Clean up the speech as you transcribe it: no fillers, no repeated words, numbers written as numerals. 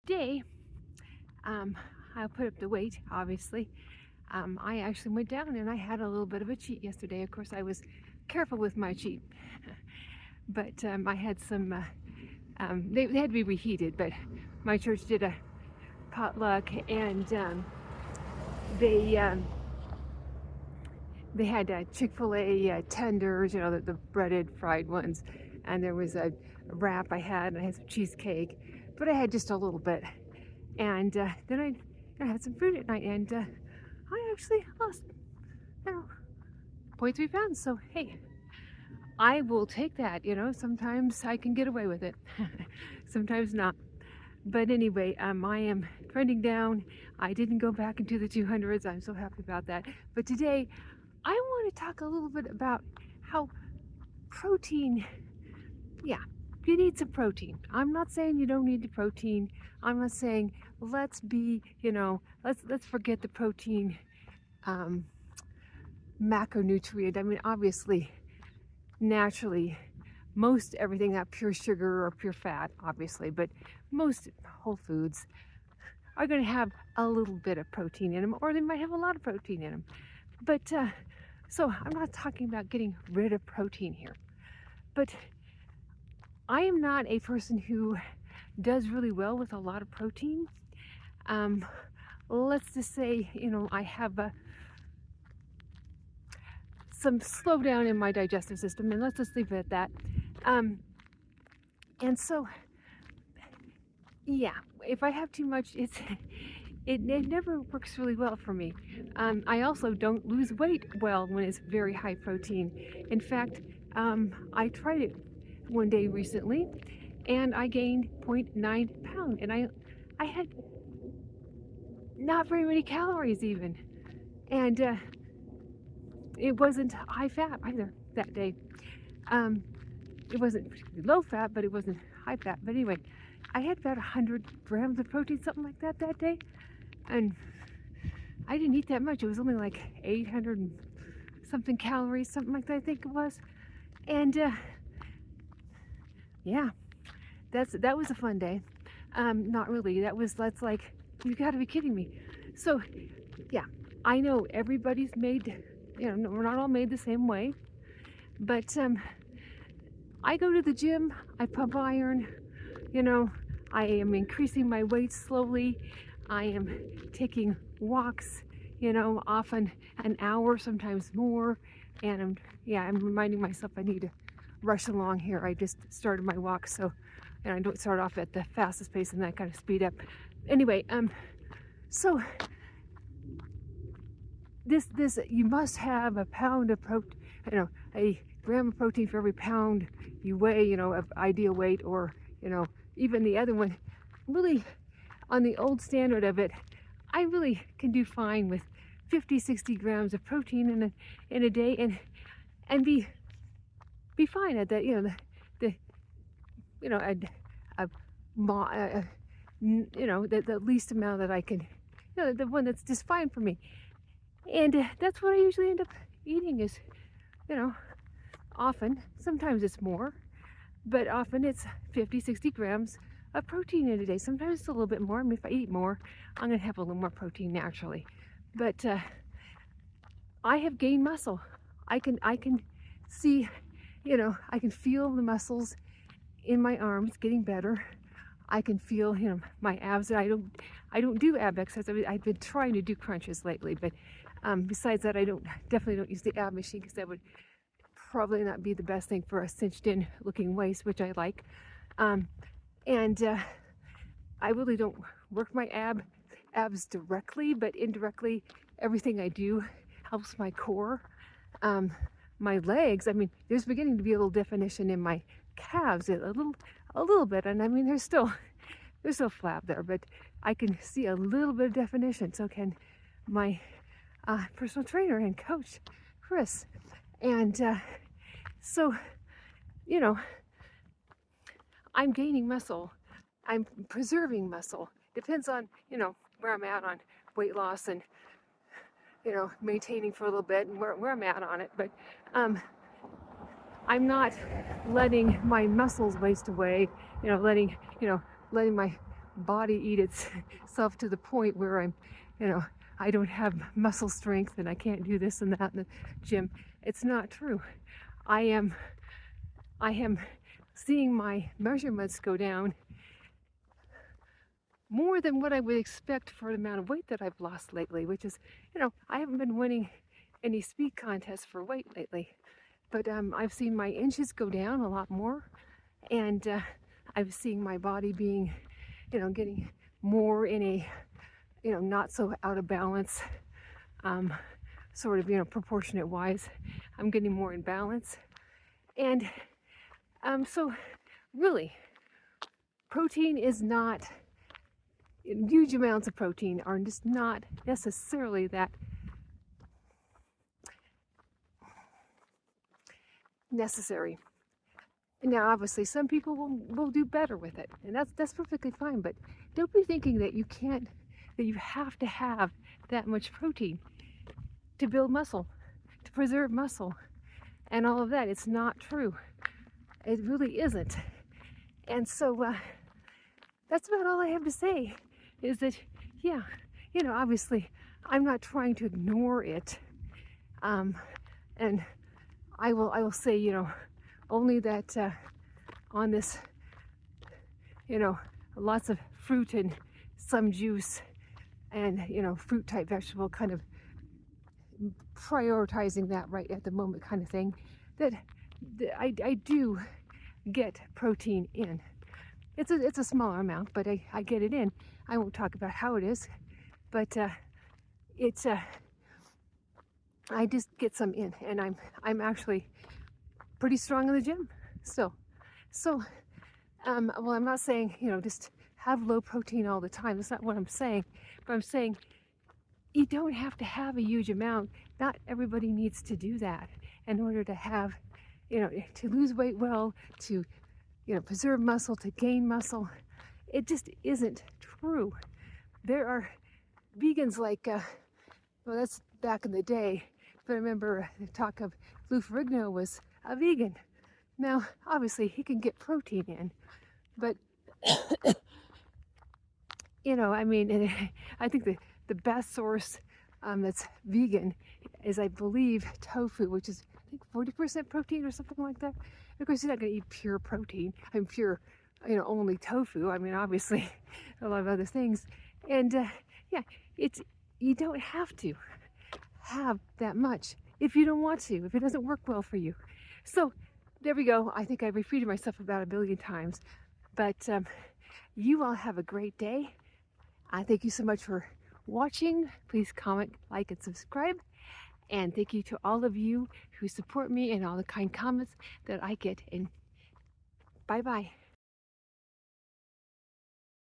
Today, um, I'll put up the weight, obviously. I actually went down and I had a little bit of a cheat yesterday. Of course, I was careful with my cheat, but I had some, they had to be reheated, but my church did a potluck and they, um, they had Chick-fil-A tenders, the breaded fried ones, and there was a wrap I had, and I had some cheesecake, but I had just a little bit. And then I had some fruit at night, and I actually lost, 0.3 pounds. So hey, I will take that. Sometimes I can get away with it, sometimes not. But anyway, I am trending down. I didn't go back into the 200s. I'm so happy about that. But today, I want to talk a little bit about how protein, yeah, you need some protein. I'm not saying you don't need the protein. I'm not saying let's be, let's forget the protein macronutrient. I mean, obviously, naturally, most everything, not pure sugar or pure fat, obviously, but most whole foods are going to have a little bit of protein in them, or they might have a lot of protein in them. But so I'm not talking about getting rid of protein here, but I am not a person who does really well with a lot of protein. Let's just say, I have some slowdown in my digestive system, and let's just leave it at that. And so, yeah, if I have too much, it never works really well for me. I also don't lose weight well when it's very high protein. In fact, I tried it one day recently, and I gained 0.9 pound, and I had not very many calories even, and it wasn't high fat either that day. It wasn't particularly low fat, but it wasn't high fat. But anyway, I had about 100 grams of protein, something like that day, and I didn't eat that much. It was only like 800 and something calories, something like that, I think it was. And yeah, that was a fun day. Not really. That's like, you got to be kidding me. So yeah, I know everybody's made, we're not all made the same way, but I go to the gym, I pump iron, I am increasing my weight slowly. I am taking walks, often an hour, sometimes more. And I'm reminding myself I need to rush along here. I just started my walk, and I don't start off at the fastest pace and that kind of speed up. Anyway, so this you must have a pound of protein, a gram of protein for every pound you weigh, of ideal weight, or even the other one. Really, on the old standard of it, I really can do fine with 50-60 grams of protein in a day, and be fine at that. The least amount that I can, the one that's just fine for me. And that's what I usually end up eating is, often, sometimes it's more, but often it's 50-60 grams of protein in a day. Sometimes it's a little bit more. I mean, if I eat more, I'm going to have a little more protein naturally. But I have gained muscle. I can see, I can feel the muscles in my arms getting better. I can feel, my abs. I don't do ab exercise. I've been trying to do crunches lately, but besides that, I definitely don't use the ab machine, because that would probably not be the best thing for a cinched in looking waist, which I like. And I really don't work my abs directly, but indirectly, everything I do helps my core. My legs, I mean, there's beginning to be a little definition in my calves, a little bit, and I mean, there's still flab there, but I can see a little bit of definition. So can my personal trainer and coach, Chris. And so, I'm gaining muscle. I'm preserving muscle. Depends on, where I'm at on weight loss and, maintaining for a little bit and where I'm at on it. But I'm not letting my muscles waste away, letting my body eat itself to the point where I'm, you know, I don't have muscle strength and I can't do this and that in the gym. It's not true. I am seeing my measurements go down more than what I would expect for the amount of weight that I've lost lately, which is, you know, I haven't been winning any speed contests for weight lately, but I've seen my inches go down a lot more, and I've seen my body being, you know, getting more in a, you know, not so out of balance, sort of, you know, proportionate wise. I'm getting more in balance. And so really, protein is not, huge amounts of protein are just not necessarily that necessary. Now, obviously, some people will do better with it, and that's perfectly fine. But don't be thinking that you can't, that you have to have that much protein to build muscle, to preserve muscle, and all of that. It's not true. It really isn't. And so that's about all I have to say. Is that, yeah, you know, obviously, I'm not trying to ignore it, and I will say, you know, only that on this, you know, lots of fruit and some juice and, you know, fruit type vegetable, kind of prioritizing that right at the moment kind of thing, that I do get protein in. It's a smaller amount, but I get it in. I won't talk about how it is, but it's I just get some in, and I'm actually pretty strong in the gym still. So well, I'm not saying, you know, just have low protein all the time. That's not what I'm saying. But I'm saying you don't have to have a huge amount. Not everybody needs to do that in order to have, you know, to lose weight well, to, you know, preserve muscle, to gain muscle. It just isn't true. There are vegans like, well, that's back in the day, but I remember the talk of Lou Ferrigno was a vegan. Now, obviously, he can get protein in, but, you know, I mean, I think the best source that's vegan is, I believe, tofu, which is, I think, 40% protein or something like that. Of course, you're not going to eat pure protein. I mean, pure, you know, only tofu. I mean, obviously, a lot of other things. And yeah, you don't have to have that much if you don't want to, if it doesn't work well for you. So there we go. I think I've repeated myself about a billion times, but you all have a great day. I thank you so much for watching. Please comment, like, and subscribe. And thank you to all of you who support me and all the kind comments that I get. And bye-bye.